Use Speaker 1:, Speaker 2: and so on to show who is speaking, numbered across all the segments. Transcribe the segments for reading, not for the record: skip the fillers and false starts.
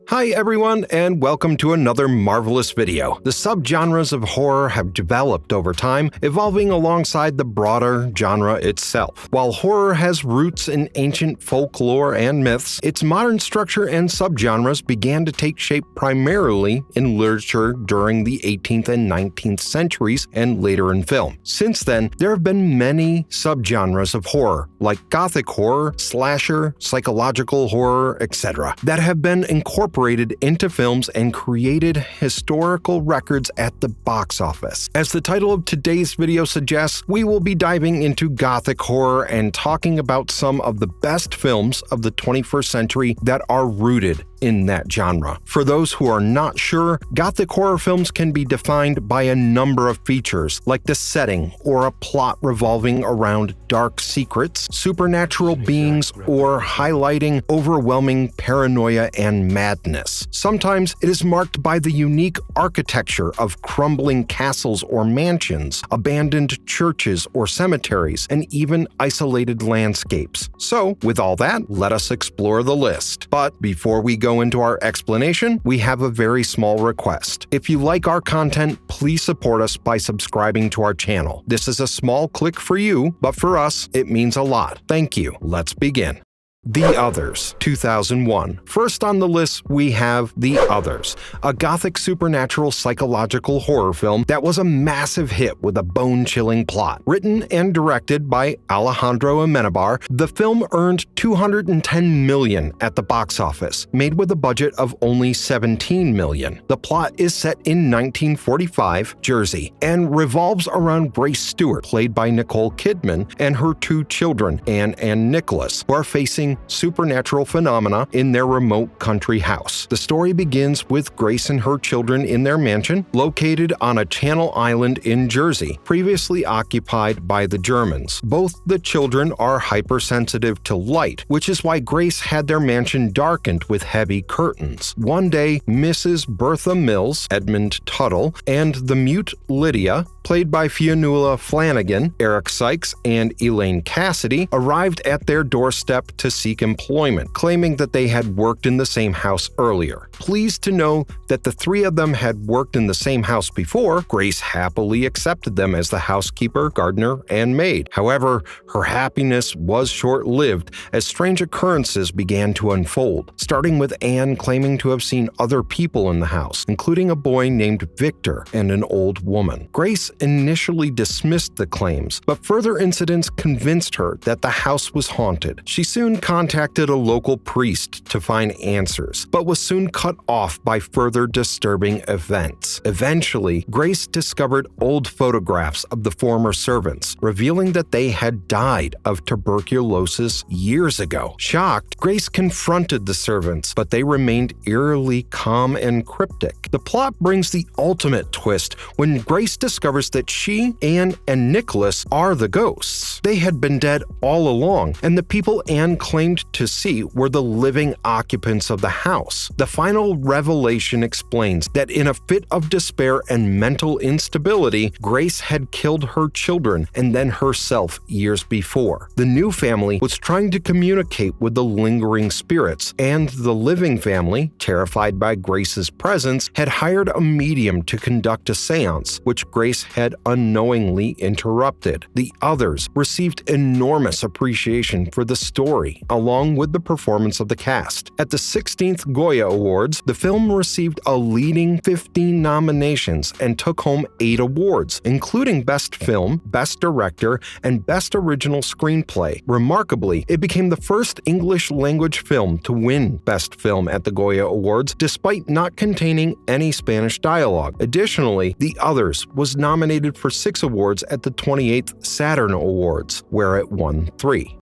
Speaker 1: Hi everyone, and welcome to another marvelous video. The subgenres of horror have developed over time, evolving alongside the broader genre itself. While horror has roots in ancient folklore and myths, its modern structure and subgenres began to take shape primarily in literature during the 18th and 19th centuries and later in film. Since then, there have been many subgenres of horror, like Gothic horror, slasher, psychological horror, etc., that have been incorporated into films and created historical records at the box office. As the title of today's video suggests, we will be diving into Gothic horror and talking about some of the best films of the 21st century that are rooted in that genre. For those who are not sure, Gothic horror films can be defined by a number of features, like the setting or a plot revolving around dark secrets, supernatural beings, or highlighting overwhelming paranoia and madness. Sometimes it is marked by the unique architecture of crumbling castles or mansions, abandoned churches or cemeteries, and even isolated landscapes. So, with all that, let us explore the list. But before we go into our explanation, we have a very small request. If you like our content, please support us by subscribing to our channel. This is a small click for you, but for us, it means a lot. Thank you. Let's begin. The Others, 2001. First on the list, we have The Others, a Gothic supernatural psychological horror film that was a massive hit with a bone-chilling plot. Written and directed by Alejandro Amenabar, the film earned $210 million at the box office, made with a budget of only $17 million. The plot is set in 1945 Jersey and revolves around Grace Stewart, played by Nicole Kidman, and her two children, Anne and Nicholas, who are facing supernatural phenomena in their remote country house. The story begins with Grace and her children in their mansion, located on a Channel Island in Jersey, previously occupied by the Germans. Both the children are hypersensitive to light, which is why Grace had their mansion darkened with heavy curtains. One day, Mrs. Bertha Mills, Edmund Tuttle, and the mute Lydia, played by Fionnuala Flanagan, Eric Sykes, and Elaine Cassidy, arrived at their doorstep to seek employment, claiming that they had worked in the same house earlier. Pleased to know that the three of them had worked in the same house before, Grace happily accepted them as the housekeeper, gardener, and maid. However, her happiness was short-lived as strange occurrences began to unfold, starting with Anne claiming to have seen other people in the house, including a boy named Victor and an old woman. Grace initially dismissed the claims, but further incidents convinced her that the house was haunted. She soon contacted a local priest to find answers, but was soon cut off by further disturbing events. Eventually, Grace discovered old photographs of the former servants, revealing that they had died of tuberculosis years ago. Shocked, Grace confronted the servants, but they remained eerily calm and cryptic. The plot brings the ultimate twist when Grace discovers that she, Anne, and Nicholas are the ghosts. They had been dead all along, and the people Anne claimed to see were the living occupants of the house. The final revelation explains that in a fit of despair and mental instability, Grace had killed her children and then herself years before. The new family was trying to communicate with the lingering spirits, and the living family, terrified by Grace's presence, had hired a medium to conduct a seance, which Grace had unknowingly interrupted. The Others received enormous appreciation for the story, along with the performance of the cast. At the 16th Goya Awards, the film received a leading 15 nominations and took home 8 awards, including Best Film, Best Director, and Best Original Screenplay. Remarkably, it became the first English-language film to win Best Film at the Goya Awards, despite not containing any Spanish dialogue. Additionally, The Others was nominated for 6 awards at the 28th Saturn Awards, where it won 3.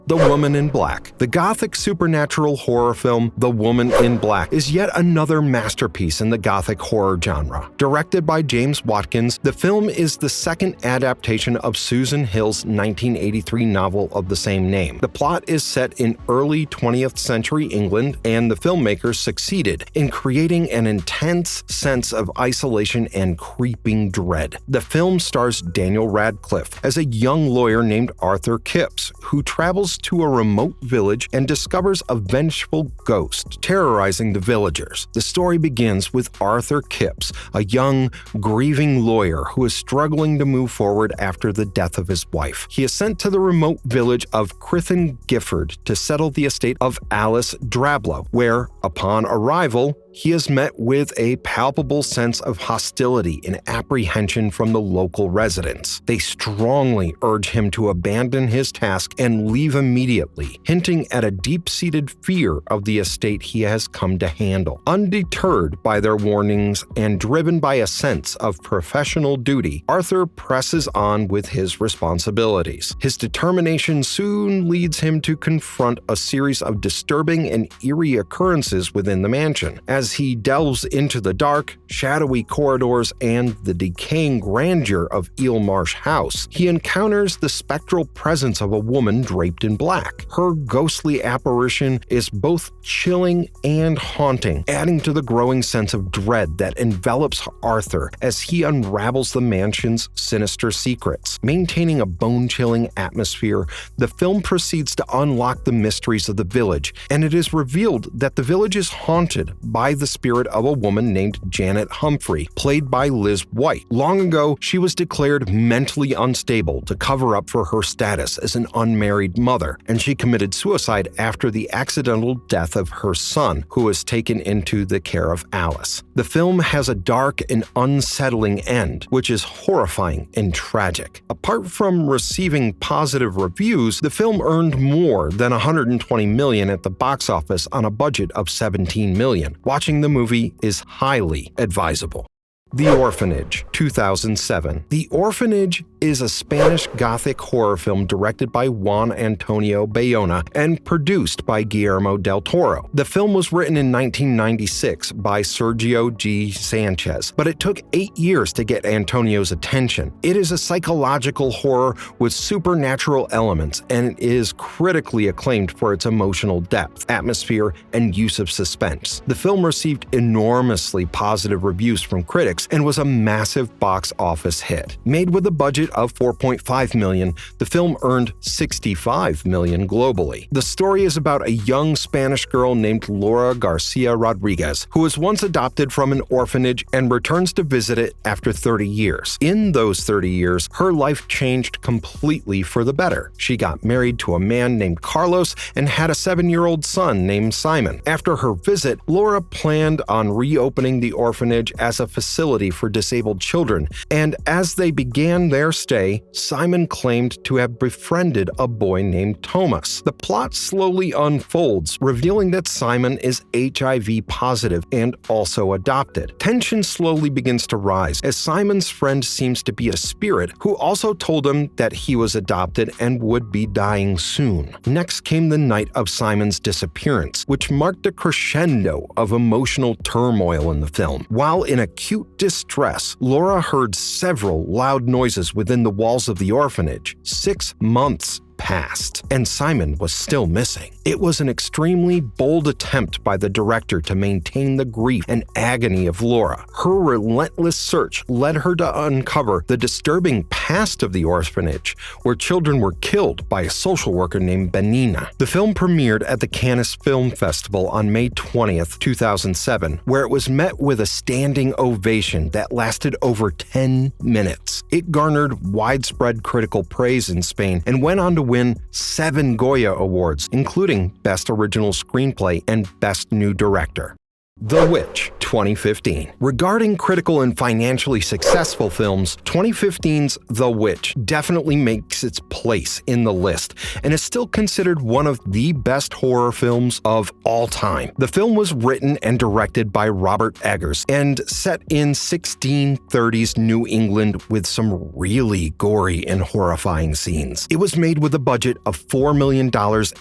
Speaker 1: The Woman in Black. The Gothic supernatural horror film The Woman in Black is yet another masterpiece in the Gothic horror genre. Directed by James Watkins, the film is the second adaptation of Susan Hill's 1983 novel of the same name. The plot is set in early 20th century England, and the filmmakers succeeded in creating an intense sense of isolation and creeping dread. The film stars Daniel Radcliffe as a young lawyer named Arthur Kipps, who travels to a remote village and discovers a vengeful ghost terrorizing the villagers. The story begins with Arthur Kipps, a young, grieving lawyer who is struggling to move forward after the death of his wife. He is sent to the remote village of Crithen Gifford to settle the estate of Alice Drablow, where, upon arrival, he is met with a palpable sense of hostility and apprehension from the local residents. They strongly urge him to abandon his task and leave immediately, hinting at a deep-seated fear of the estate he has come to handle. Undeterred by their warnings and driven by a sense of professional duty, Arthur presses on with his responsibilities. His determination soon leads him to confront a series of disturbing and eerie occurrences within the mansion. As he delves into the dark, shadowy corridors and the decaying grandeur of Eel Marsh House, he encounters the spectral presence of a woman draped in black. Her ghostly apparition is both chilling and haunting, adding to the growing sense of dread that envelops Arthur as he unravels the mansion's sinister secrets. Maintaining a bone-chilling atmosphere, the film proceeds to unlock the mysteries of the village, and it is revealed that the village is haunted by the spirit of a woman named Janet Humphrey, played by Liz White. Long ago, she was declared mentally unstable to cover up for her status as an unmarried mother, and she committed suicide after the accidental death of her son, who was taken into the care of Alice. The film has a dark and unsettling end, which is horrifying and tragic. Apart from receiving positive reviews, the film earned more than $120 million at the box office on a budget of $17 million. Watching the movie is highly advisable. The Orphanage, 2007. The Orphanage is a Spanish Gothic horror film directed by Juan Antonio Bayona and produced by Guillermo del Toro. The film was written in 1996 by Sergio G. Sanchez, but it took 8 years to get Antonio's attention. It is a psychological horror with supernatural elements, and it is critically acclaimed for its emotional depth, atmosphere, and use of suspense. The film received enormously positive reviews from critics and was a massive box office hit. Made with a budget of $4.5 million, the film earned $65 million globally. The story is about a young Spanish girl named Laura Garcia Rodriguez, who was once adopted from an orphanage and returns to visit it after 30 years. In those 30 years, her life changed completely for the better. She got married to a man named Carlos and had a 7-year-old son named Simon. After her visit, Laura planned on reopening the orphanage as a facility for disabled children, and as they began their stay, Simon claimed to have befriended a boy named Thomas. The plot slowly unfolds, revealing that Simon is HIV positive and also adopted. Tension slowly begins to rise, as Simon's friend seems to be a spirit who also told him that he was adopted and would be dying soon. Next came the night of Simon's disappearance, which marked a crescendo of emotional turmoil in the film. While in acute distress, Laura heard several loud noises within the walls of the orphanage. 6 months passed, and Simon was still missing. It was an extremely bold attempt by the director to maintain the grief and agony of Laura. Her relentless search led her to uncover the disturbing past of the orphanage, where children were killed by a social worker named Benina. The film premiered at the Cannes Film Festival on May 20th, 2007, where it was met with a standing ovation that lasted over 10 minutes. It garnered widespread critical praise in Spain and went on to win 7 Goya Awards, including Best Original Screenplay and Best New Director. The Witch, 2015. Regarding critical and financially successful films, 2015's The Witch definitely makes its place in the list and is still considered one of the best horror films of all time. The film was written and directed by Robert Eggers and set in 1630s New England with some really gory and horrifying scenes. It was made with a budget of $4 million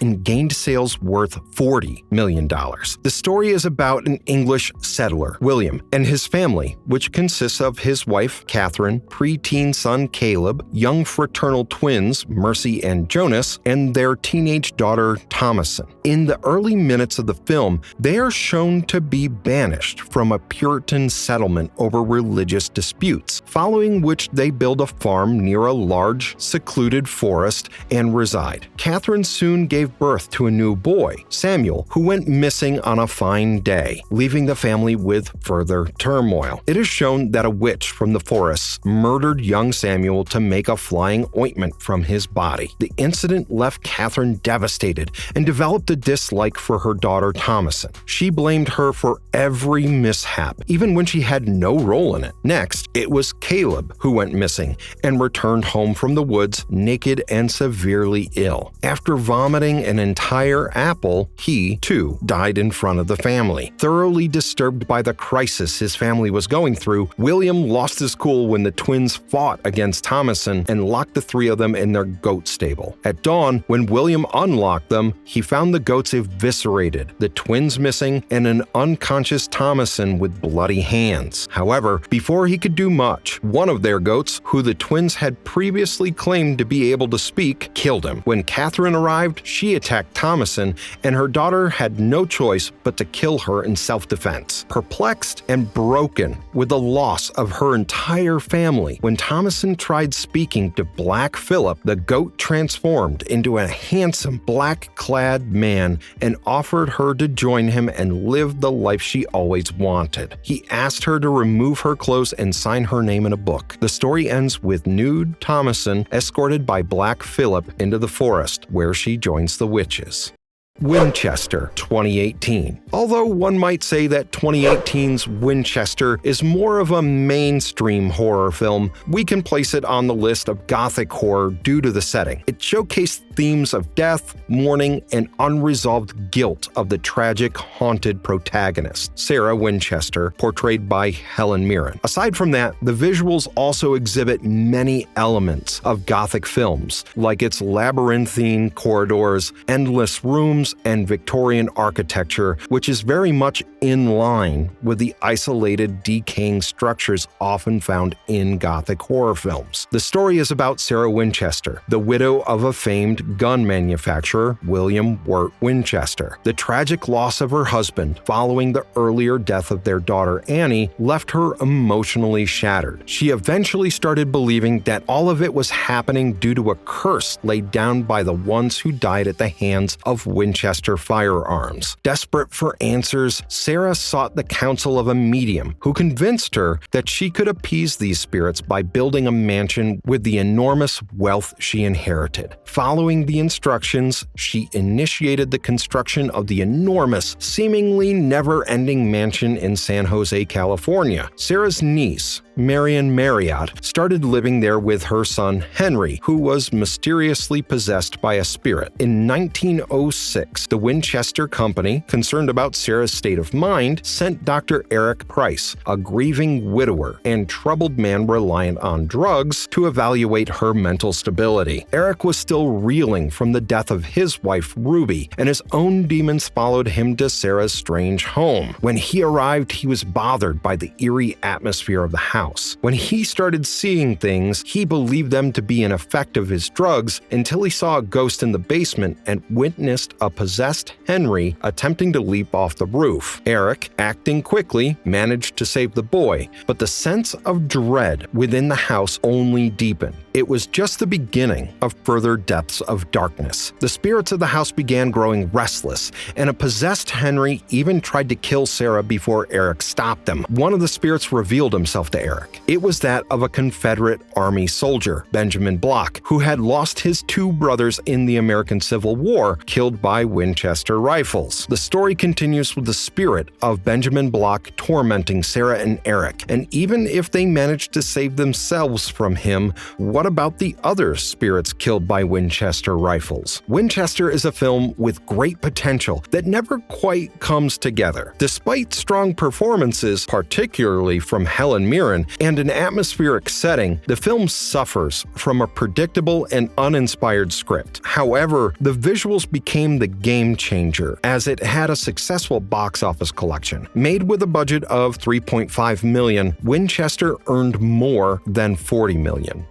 Speaker 1: and gained sales worth $40 million. The story is about an English settler, William, and his family, which consists of his wife, Catherine, preteen son, Caleb, young fraternal twins, Mercy and Jonas, and their teenage daughter, Thomason. In the early minutes of the film, they are shown to be banished from a Puritan settlement over religious disputes, following which they build a farm near a large, secluded forest and reside. Catherine soon gave birth to a new boy, Samuel, who went missing on a fine day, leaving the family with further turmoil. It is shown that a witch from the forests murdered young Samuel to make a flying ointment from his body. The incident left Catherine devastated and developed a dislike for her daughter Thomason. She blamed her for every mishap, even when she had no role in it. Next, it was Caleb who went missing and returned home from the woods naked and severely ill. After vomiting an entire apple, he, too, died in front of the family. Thoroughly disturbed by the crisis his family was going through, William lost his cool when the twins fought against Thomason and locked the three of them in their goat stable. At dawn, when William unlocked them, he found the goats eviscerated, the twins missing, and an unconscious Thomason with bloody hands. However, before he could do much, one of their goats, who the twins had previously claimed to be able to speak, killed him. When Catherine arrived, she attacked Thomason, and her daughter had no choice but to kill her in self-defense. Perplexed and broken with the loss of her entire family, when Thomason tried speaking to Black Philip, the goat transformed into a handsome black-clad man and offered her to join him and live the life she always wanted. He asked her to remove her clothes and sign her name in a book. The story ends with nude Thomason escorted by Black Philip into the forest, where she joins the witches. Winchester, 2018. Although one might say that 2018's Winchester is more of a mainstream horror film, we can place it on the list of Gothic horror due to the setting. It showcased themes of death, mourning, and unresolved guilt of the tragic, haunted protagonist, Sarah Winchester, portrayed by Helen Mirren. Aside from that, the visuals also exhibit many elements of Gothic films, like its labyrinthine corridors, endless rooms, and Victorian architecture, which is very much in line with the isolated, decaying structures often found in Gothic horror films. The story is about Sarah Winchester, the widow of a famed gun manufacturer, William Wirt Winchester. The tragic loss of her husband following the earlier death of their daughter Annie left her emotionally shattered. She eventually started believing that all of it was happening due to a curse laid down by the ones who died at the hands of Winchester firearms. Desperate for answers, Sarah sought the counsel of a medium who convinced her that she could appease these spirits by building a mansion with the enormous wealth she inherited. Following the instructions, she initiated the construction of the enormous, seemingly never-ending mansion in San Jose, California. Sarah's niece, Marion Marriott, started living there with her son Henry, who was mysteriously possessed by a spirit. In 1906, the Winchester Company, concerned about Sarah's state of mind, sent Dr. Eric Price, a grieving widower and troubled man reliant on drugs, to evaluate her mental stability. Eric was still reeling from the death of his wife Ruby, and his own demons followed him to Sarah's strange home. When he arrived, he was bothered by the eerie atmosphere of the house. When he started seeing things, he believed them to be an effect of his drugs until he saw a ghost in the basement and witnessed a possessed Henry attempting to leap off the roof. Eric, acting quickly, managed to save the boy, but the sense of dread within the house only deepened. It was just the beginning of further depths of darkness. The spirits of the house began growing restless, and a possessed Henry even tried to kill Sarah before Eric stopped them. One of the spirits revealed himself to Eric. It was that of a Confederate Army soldier, Benjamin Block, who had lost his two brothers in the American Civil War, killed by Winchester rifles. The story continues with the spirit of Benjamin Block tormenting Sarah and Eric, and even if they managed to save themselves from him, what about the other spirits killed by Winchester rifles? Winchester is a film with great potential that never quite comes together. Despite strong performances, particularly from Helen Mirren, and an atmospheric setting, the film suffers from a predictable and uninspired script. However, the visuals became the game changer, as it had a successful box office collection. Made with a budget of $3.5 million, Winchester earned more than $40 million.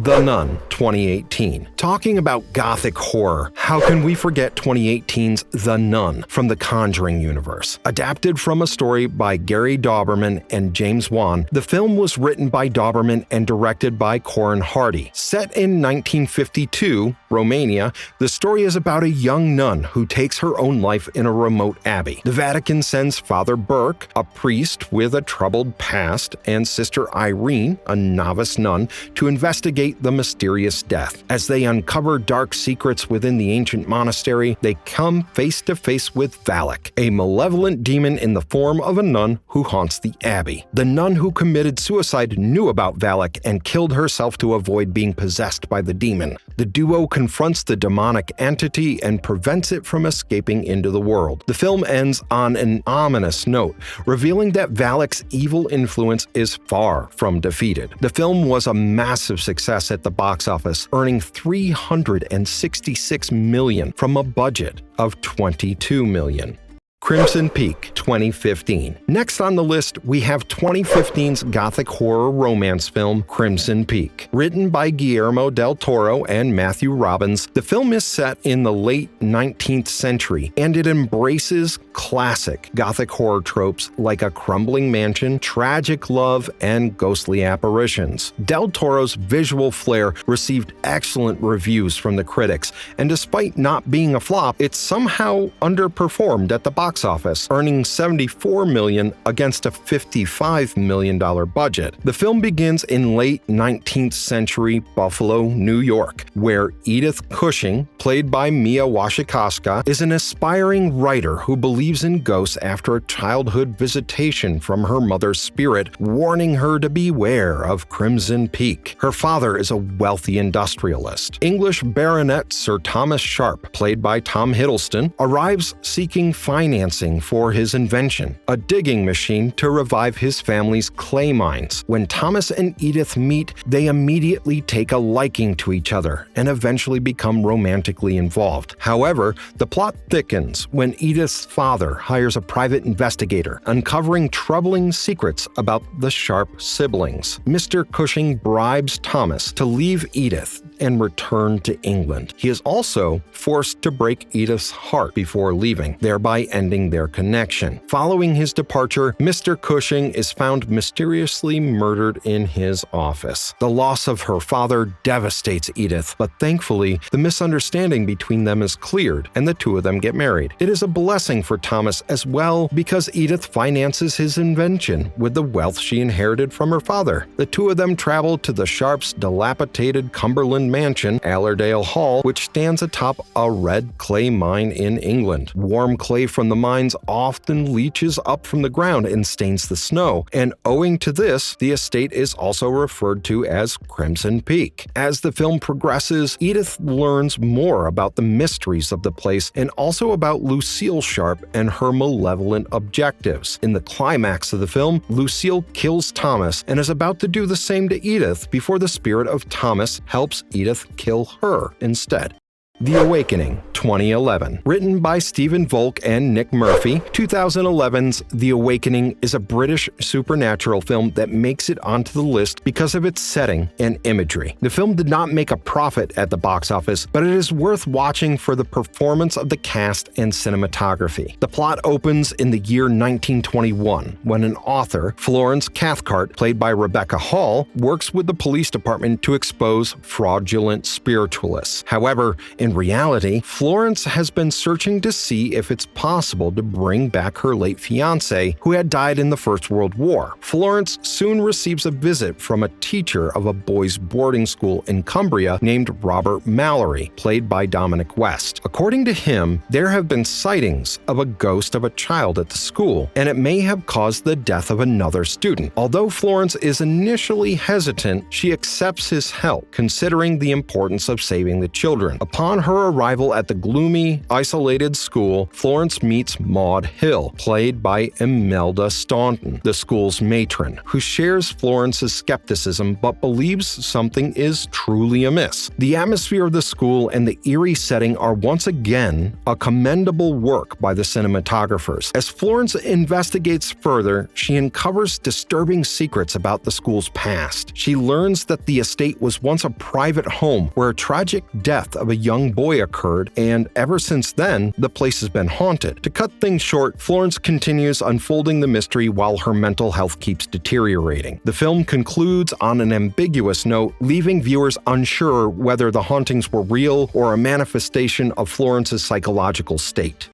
Speaker 1: The Nun, 2018. Talking about Gothic horror, how can we forget 2018's The Nun from the Conjuring universe? Adapted from a story by Gary Dauberman and James Wan, the film was written by Dauberman and directed by Corin Hardy. Set in 1952, Romania, the story is about a young nun who takes her own life in a remote abbey. The Vatican sends Father Burke, a priest with a troubled past, and Sister Irene, a novice nun, to investigate the mysterious death. As they uncover dark secrets within the ancient monastery, they come face to face with Valak, a malevolent demon in the form of a nun who haunts the abbey. The nun who committed suicide knew about Valak and killed herself to avoid being possessed by the demon. The duo confronts the demonic entity and prevents it from escaping into the world. The film ends on an ominous note, revealing that Valak's evil influence is far from defeated. The film was a massive success at the box office, earning $366 million from a budget of $22 million. Crimson Peak, 2015. Next on the list, we have 2015's Gothic horror romance film Crimson Peak. Written by Guillermo del Toro and Matthew Robbins, the film is set in the late 19th century, and it embraces classic Gothic horror tropes like a crumbling mansion, tragic love, and ghostly apparitions. Del Toro's visual flair received excellent reviews from the critics, and despite not being a flop, it somehow underperformed at the box office, earning $74 million against a $55 million budget. The film begins in late 19th century Buffalo, New York, where Edith Cushing, played by Mia Wasikowska, is an aspiring writer who believes in ghosts after a childhood visitation from her mother's spirit, warning her to beware of Crimson Peak. Her father is a wealthy industrialist. English Baronet Sir Thomas Sharp, played by Tom Hiddleston, arrives seeking financing for his invention, a digging machine to revive his family's clay mines. When Thomas and Edith meet, they immediately take a liking to each other and eventually become romantically involved. However, the plot thickens when Edith's father hires a private investigator, uncovering troubling secrets about the Sharp siblings. Mr. Cushing bribes Thomas to leave Edith and return to England. He is also forced to break Edith's heart before leaving, thereby ending their connection. Following his departure, Mr. Cushing is found mysteriously murdered in his office. The loss of her father devastates Edith, but thankfully, the misunderstanding between them is cleared and the two of them get married. It is a blessing for Thomas as well because Edith finances his invention with the wealth she inherited from her father. The two of them travel to the Sharps' dilapidated Cumberland mansion, Allerdale Hall, which stands atop a red clay mine in England. Warm clay from the mines often leaches up from the ground and stains the snow, and owing to this, the estate is also referred to as Crimson Peak. As the film progresses, Edith learns more about the mysteries of the place and also about Lucille Sharp and her malevolent objectives. In the climax of the film, Lucille kills Thomas and is about to do the same to Edith before the spirit of Thomas helps Edith kill her instead. The Awakening, 2011. Written by Stephen Volk and Nick Murphy, 2011's The Awakening is a British supernatural film that makes it onto the list because of its setting and imagery. The film did not make a profit at the box office, but it is worth watching for the performance of the cast and cinematography. The plot opens in the year 1921, when an author, Florence Cathcart, played by Rebecca Hall, works with the police department to expose fraudulent spiritualists. However, in reality, Florence has been searching to see if it's possible to bring back her late fiancé, who had died in the First World War. Florence soon receives a visit from a teacher of a boys' boarding school in Cumbria named Robert Mallory, played by Dominic West. According to him, there have been sightings of a ghost of a child at the school, and it may have caused the death of another student. Although Florence is initially hesitant, she accepts his help, considering the importance of saving the children. Upon her arrival at the gloomy, isolated school, Florence meets Maud Hill, played by Imelda Staunton, the school's matron, who shares Florence's skepticism but believes something is truly amiss. The atmosphere of the school and the eerie setting are once again a commendable work by the cinematographers. As Florence investigates further, she uncovers disturbing secrets about the school's past. She learns that the estate was once a private home where a tragic death of a young boy occurred, and ever since then, the place has been haunted. To cut things short, Florence continues unfolding the mystery while her mental health keeps deteriorating. The film concludes on an ambiguous note, leaving viewers unsure whether the hauntings were real or a manifestation of Florence's psychological state.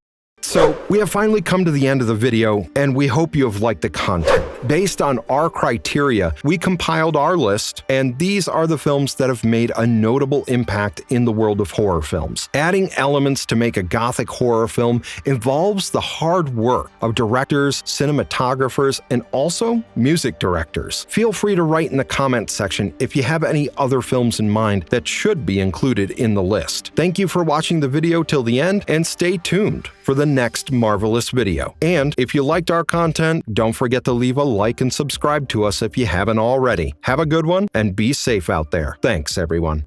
Speaker 1: So, we have finally come to the end of the video, and we hope you have liked the content. Based on our criteria, we compiled our list, and these are the films that have made a notable impact in the world of horror films. Adding elements to make a Gothic horror film involves the hard work of directors, cinematographers, and also music directors. Feel free to write in the comments section if you have any other films in mind that should be included in the list. Thank you for watching the video till the end, and stay tuned for the next marvelous video. And if you liked our content, don't forget to leave a like and subscribe to us if you haven't already. Have a good one and be safe out there. Thanks, everyone.